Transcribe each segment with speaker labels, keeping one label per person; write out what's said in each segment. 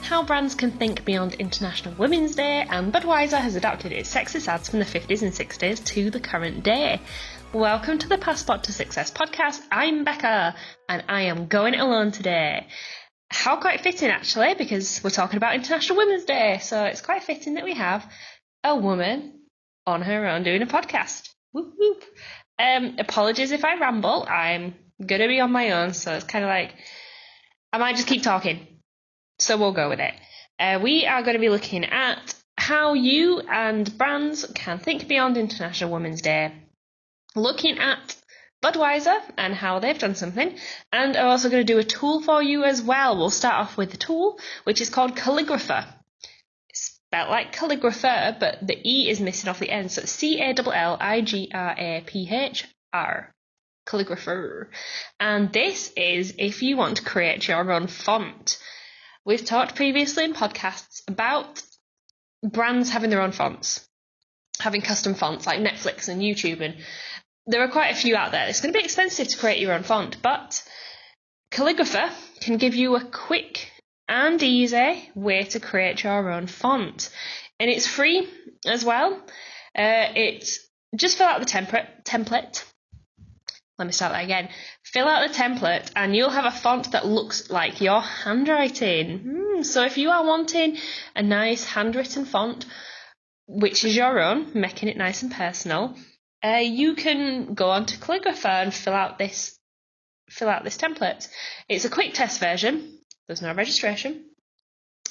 Speaker 1: how brands can think beyond International Women's Day, and Budweiser has adapted its sexist ads from the 50s and 60s to the current day. Welcome to the Passport to Success podcast. I'm Becca, and I am going it alone today. How quite fitting, actually, because we're talking about International Women's Day, so it's quite fitting that we have a woman on her own doing a podcast. Whoop, whoop. Apologies if I ramble. I'm going to be on my own, so it's kind of like, I might just keep talking. So we'll go with it. We are going to be looking at how you and brands can think beyond International Women's Day, looking at Budweiser and how they've done something, and I'm also going to do a tool for you as well. We'll start off with the tool, which is called Calligrapher. It's spelled like calligrapher, but the E is missing off the end, so it's Calligrapher. Calligrapher. And this is if you want to create your own font. We've talked previously in podcasts about brands having their own fonts, having custom fonts like Netflix and YouTube, and there are quite a few out there. It's going to be expensive to create your own font, but Calligrapher can give you a quick and easy way to create your own font. And it's free as well. It's just fill out the template. Let me start that again. Fill out the template and you'll have a font that looks like your handwriting. So if you are wanting a nice handwritten font, which is your own, making it nice and personal, you can go on to Calligrapher and fill out this template. It's a quick test version. There's no registration.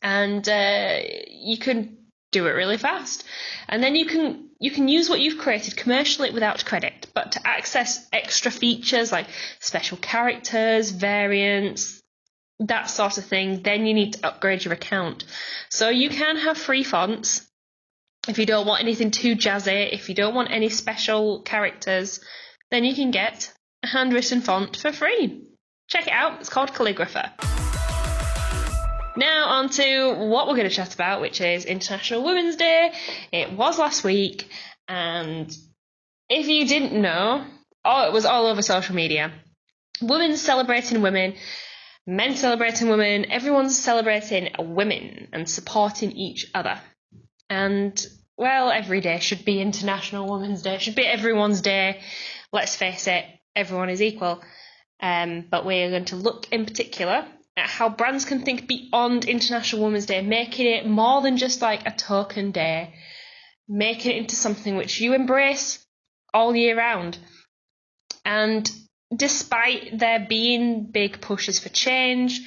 Speaker 1: And you can do it really fast. And then you can use what you've created commercially without credit, but to access extra features like special characters, variants, that sort of thing, then you need to upgrade your account. So you can have free fonts if you don't want anything too jazzy, if you don't want any special characters, then you can get a handwritten font for free. Check it out, it's called Calligrapher. Now on to what we're going to chat about, which is International Women's Day. It was last week, and if you didn't know, it was all over social media. Women celebrating women, men celebrating women, everyone's celebrating women and supporting each other. And, well, every day should be International Women's Day, should be everyone's day. Let's face it, everyone is equal. But we're going to look in particular at how brands can think beyond International Women's Day, making it more than just like a token day, making it into something which you embrace all year round. And despite there being big pushes for change,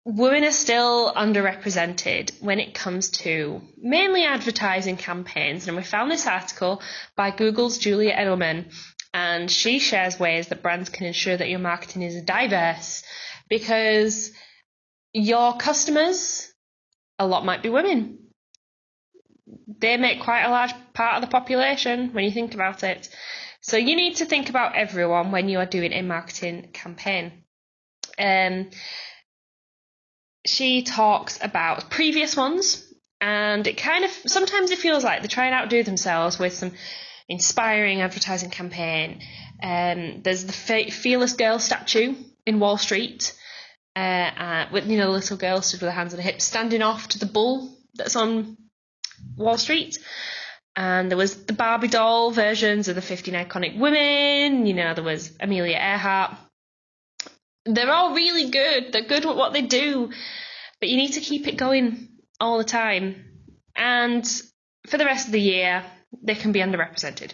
Speaker 1: women are still underrepresented when it comes to mainly advertising campaigns. And we found this article by Google's Julia Edelman, and she shares ways that brands can ensure that your marketing is diverse, because your customers, a lot might be women. They make quite a large part of the population when you think about it. So you need to think about everyone when you are doing a marketing campaign. She talks about previous ones, and it kind of, sometimes it feels like they try and outdo themselves with some inspiring advertising campaign. There's the Fearless Girl statue in Wall Street, with, the little girl stood with her hands on her hips, standing off to the bull that's on Wall Street. And there was the Barbie doll versions of the 15 iconic women. There was Amelia Earhart. They're all really good. They're good at what they do, but you need to keep it going all the time. And for the rest of the year, they can be underrepresented.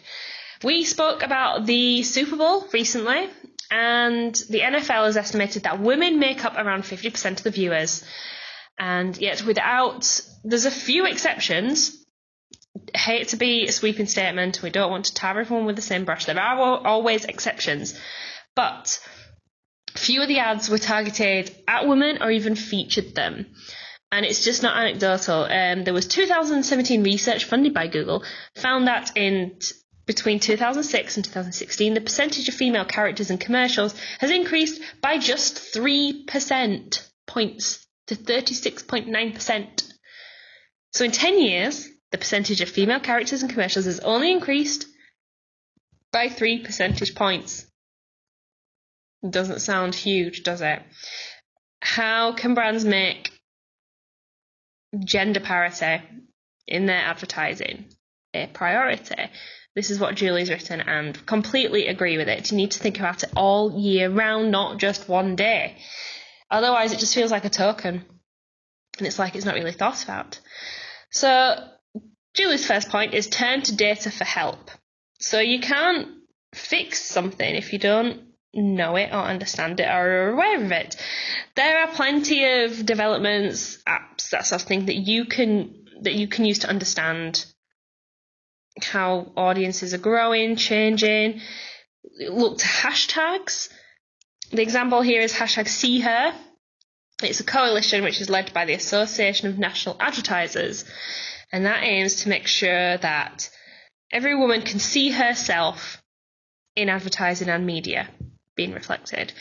Speaker 1: We spoke about the Super Bowl recently, and the NFL has estimated that women make up around 50% of the viewers. And yet there's a few exceptions. I hate to be a sweeping statement. We don't want to tar everyone with the same brush. There are always exceptions. But few of the ads were targeted at women or even featured them. And it's just not anecdotal. There was 2017 research funded by Google found that between 2006 and 2016, the percentage of female characters in commercials has increased by just 3% points to 36.9%. So in 10 years, the percentage of female characters in commercials has only increased by 3 percentage points. Doesn't sound huge, does it? How can brands make gender parity in their advertising a priority. This is what Julie's written, and completely agree with it. You need to think about it all year round, not just one day. Otherwise, it just feels like a token, and it's like it's not really thought about. So Julie's first point is turn to data for help. So you can't fix something if you don't know it or understand it or are aware of it. There are plenty of developments, apps, that sort of thing that you can use to understand how audiences are growing, changing. Look to hashtags. The example here is hashtag See Her. It's a coalition which is led by the Association of National Advertisers, and that aims to make sure that every woman can see herself in advertising and media being reflected.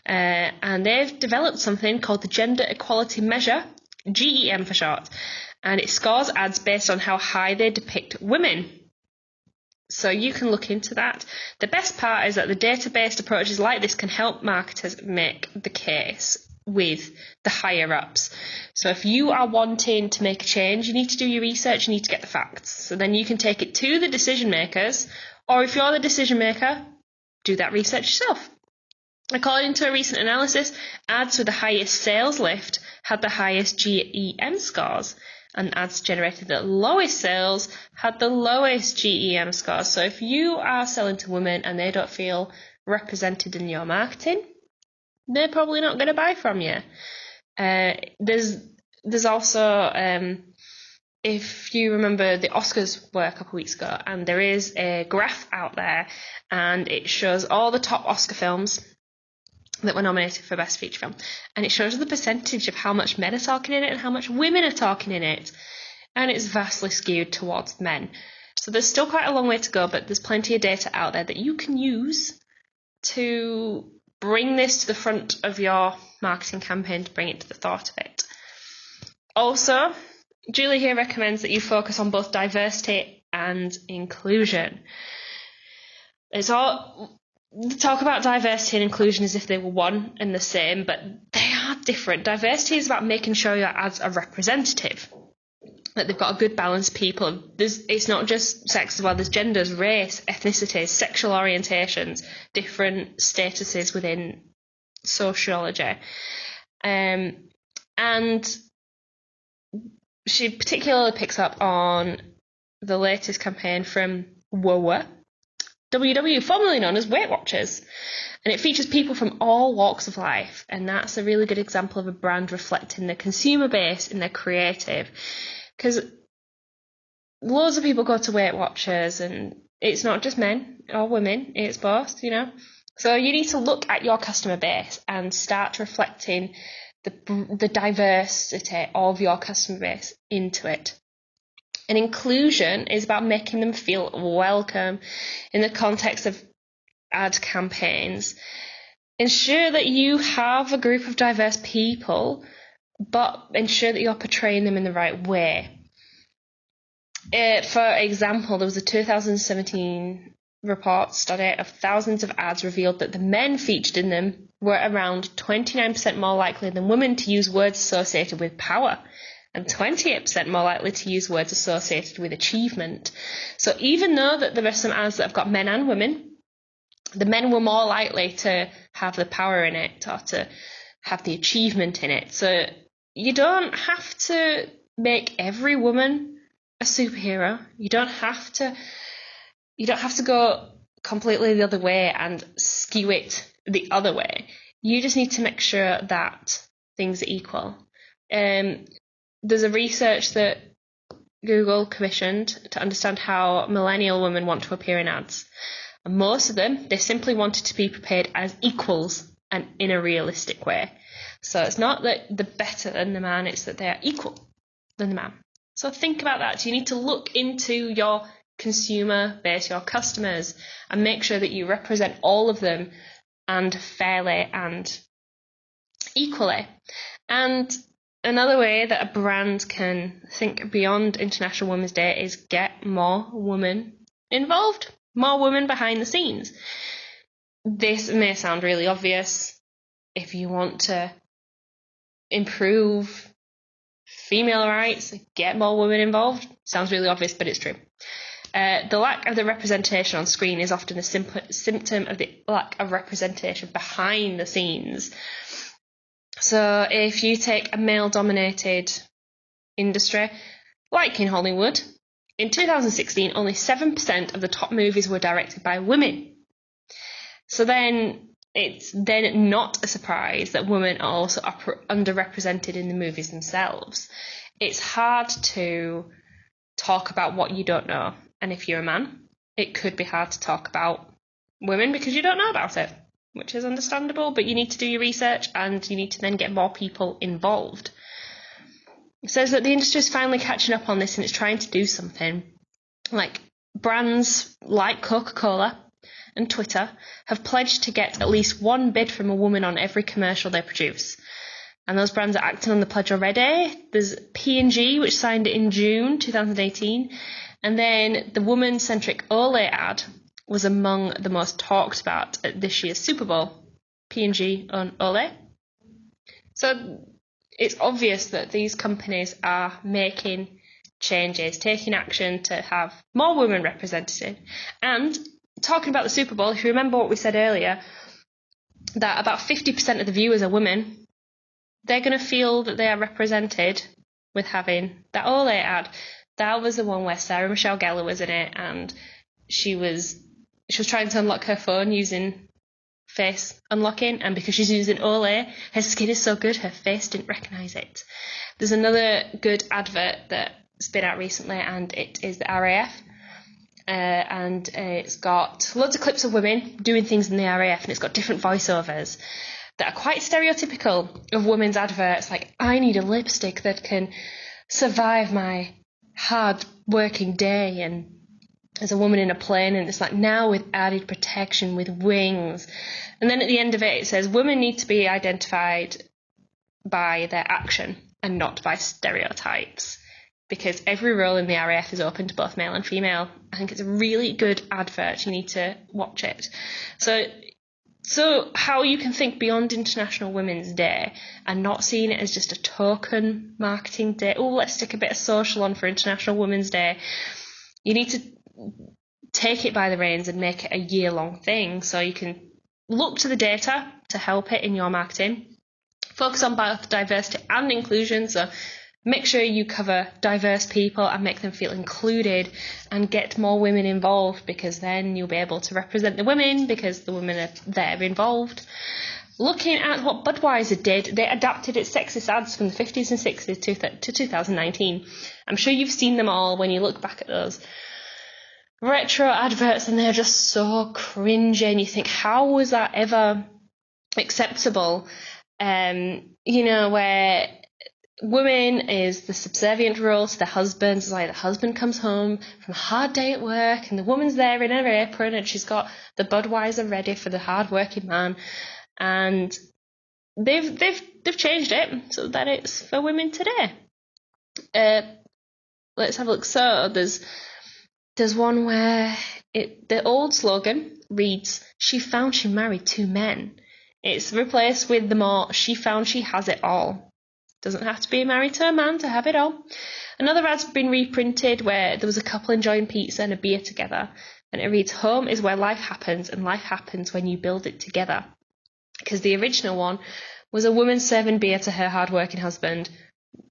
Speaker 1: And they've developed something called the Gender Equality Measure, GEM for short, and it scores ads based on how high they depict women. So you can look into that. The best part is that the data-based approaches like this can help marketers make the case with the higher ups. So if you are wanting to make a change, you need to do your research, you need to get the facts. So then you can take it to the decision makers, or if you're the decision maker, do that research yourself. According to a recent analysis, ads with the highest sales lift had the highest GEM scores, and ads generated at lowest sales had the lowest GEM scores. So if you are selling to women and they don't feel represented in your marketing, they're probably not going to buy from you. There's also, if you remember, the Oscars were a couple of weeks ago, and there is a graph out there, and it shows all the top Oscar films that were nominated for Best Feature Film, and it shows the percentage of how much men are talking in it and how much women are talking in it, and it's vastly skewed towards men. So there's still quite a long way to go, but there's plenty of data out there that you can use to bring this to the front of your marketing campaign, to bring it to the thought of it. Also, Julie here recommends that you focus on both diversity and inclusion. It's all talk about diversity and inclusion as if they were one and the same, but they are different. Diversity is about making sure your ads are representative, that they've got a good balance of people. It's not just sex as well, there's genders, race, ethnicities, sexual orientations, different statuses within sociology. And she particularly picks up on the latest campaign from WW, formerly known as Weight Watchers, and it features people from all walks of life, and that's a really good example of a brand reflecting their consumer base in their creative, because loads of people go to Weight Watchers, and it's not just men or women, it's both, so you need to look at your customer base and start reflecting the diversity of your customer base into it. And inclusion is about making them feel welcome in the context of ad campaigns. Ensure that you have a group of diverse people, but ensure that you're portraying them in the right way. For example, there was a 2017 report study of thousands of ads revealed that the men featured in them were around 29% more likely than women to use words associated with power, and 28% more likely to use words associated with achievement. So even though that there are some ads that have got men and women, the men were more likely to have the power in it or to have the achievement in it. So you don't have to make every woman a superhero. You don't have to go completely the other way and skew it the other way. You just need to make sure that things are equal. There's a research that Google commissioned to understand how millennial women want to appear in ads. And most of them, they simply wanted to be portrayed as equals and in a realistic way. So it's not that they're better than the man, it's that they're equal than the man. So think about that. You need to look into your consumer base, your customers, and make sure that you represent all of them and fairly and equally. And another way that a brand can think beyond International Women's Day is get more women involved, more women behind the scenes. This may sound really obvious. If you want to improve female rights, get more women involved. Sounds really obvious, but it's true. The lack of the representation on screen is often a symptom of the lack of representation behind the scenes. So if you take a male-dominated industry, like in Hollywood, in 2016, only 7% of the top movies were directed by women. So then it's then not a surprise that women are also underrepresented in the movies themselves. It's hard to talk about what you don't know. And if you're a man, it could be hard to talk about women because you don't know about it, which is understandable, but you need to do your research and you need to then get more people involved. It says that the industry is finally catching up on this and it's trying to do something. Like brands like Coca-Cola and Twitter have pledged to get at least one bid from a woman on every commercial they produce. And those brands are acting on the pledge already. There's P&G, which signed it in June 2018. And then the woman-centric Olay ad was among the most talked about at this year's Super Bowl. P&G on Olay. So it's obvious that these companies are making changes, taking action to have more women represented. And talking about the Super Bowl, if you remember what we said earlier, that about 50% of the viewers are women, they're going to feel that they are represented with having that Olay ad. That was the one where Sarah Michelle Gellar was in it, and she was trying to unlock her phone using face unlocking, and because she's using Olay, her skin is so good her face didn't recognise it. There's another good advert that's been out recently, and it is the RAF, and it's got loads of clips of women doing things in the RAF, and it's got different voiceovers that are quite stereotypical of women's adverts, like, I need a lipstick that can survive my hard working day, and there's a woman in a plane and it's like, now with added protection with wings. And then at the end of it, it says women need to be identified by their action and not by stereotypes, because every role in the RAF is open to both male and female. I think it's a really good advert. You need to watch it. So how you can think beyond International Women's Day and not seeing it as just a token marketing day. Oh, let's stick a bit of social on for International Women's Day. You need to take it by the reins and make it a year-long thing, so you can look to the data to help it in your marketing. Focus on both diversity and inclusion, so make sure you cover diverse people and make them feel included and get more women involved, because then you'll be able to represent the women because the women are there involved. Looking at what Budweiser did, they adapted its sexist ads from the 50s and 60s to 2019. I'm sure you've seen them all when you look back at those retro adverts, and they're just so cringy, and you think, how was that ever acceptable? Where women is the subservient role to the husband. It's like the husband comes home from a hard day at work and the woman's there in her apron and she's got the Budweiser ready for the hard-working man. And they've changed it so that it's for women today. Let's have a look. So there's one where the old slogan reads, "She found she married two men." It's replaced with the more, "She found she has it all." Doesn't have to be married to a man to have it all. Another ad's been reprinted where there was a couple enjoying pizza and a beer together, and it reads, "Home is where life happens, and life happens when you build it together." Because the original one was a woman serving beer to her hard-working husband.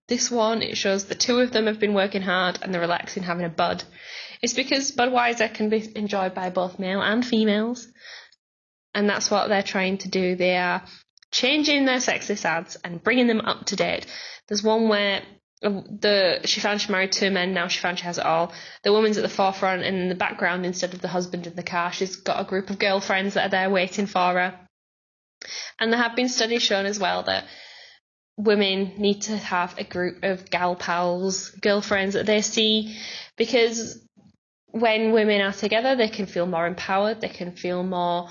Speaker 1: This one, it shows the two of them have been working hard and they're relaxing, having a bud. It's because Budweiser can be enjoyed by both male and females, and that's what they're trying to do. They are changing their sexist ads and bringing them up to date. There's one where she found she married two men, now she found she has it all. The woman's at the forefront, and in the background, instead of the husband in the car, she's got a group of girlfriends that are there waiting for her. And there have been studies shown as well that women need to have a group of gal pals, girlfriends that they see, because when women are together, they can feel more empowered, they can feel more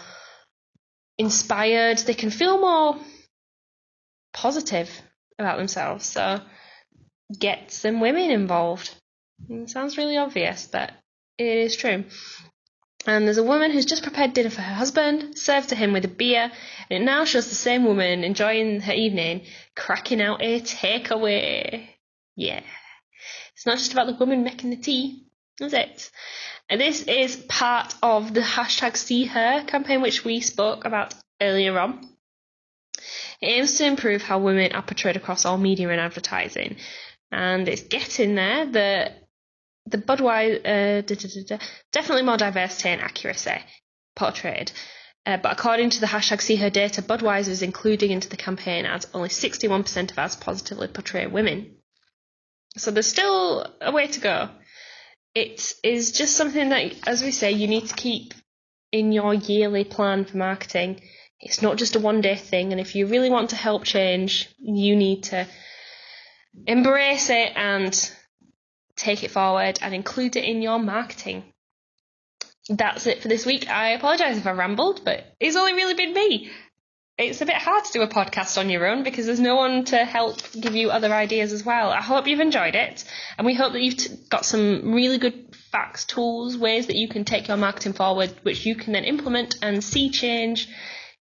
Speaker 1: inspired, they can feel more positive about themselves. So get some women involved. It sounds really obvious, but it is true. And there's a woman who's just prepared dinner for her husband, served to him with a beer, and it now shows the same woman enjoying her evening, cracking out a takeaway. Yeah. It's not just about the woman making the tea, is it? And this is part of the #SeeHer campaign, which we spoke about earlier on. It aims to improve how women are portrayed across all media and advertising. And it's getting there. The Budweiser, definitely more diversity and accuracy portrayed. But according to the #SeeHer data, Budweiser is including into the campaign as only 61% of ads positively portray women. So there's still a way to go. It is just something that, as we say, you need to keep in your yearly plan for marketing. It's not just a one-day thing, and if you really want to help change, you need to embrace it and take it forward and include it in your marketing. That's it for this week. I apologise if I rambled, but it's only really been me. It's a bit hard to do a podcast on your own because there's no one to help give you other ideas as well. I hope you've enjoyed it, and we hope that you've got some really good facts, tools, ways that you can take your marketing forward, which you can then implement and see change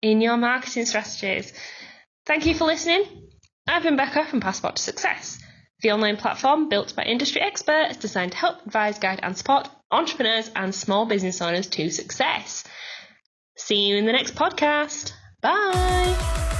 Speaker 1: in your marketing strategies. Thank you for listening. I've been Becca from Passport to Success, the online platform built by industry experts designed to help advise, guide and support entrepreneurs and small business owners to success. See you in the next podcast. Bye.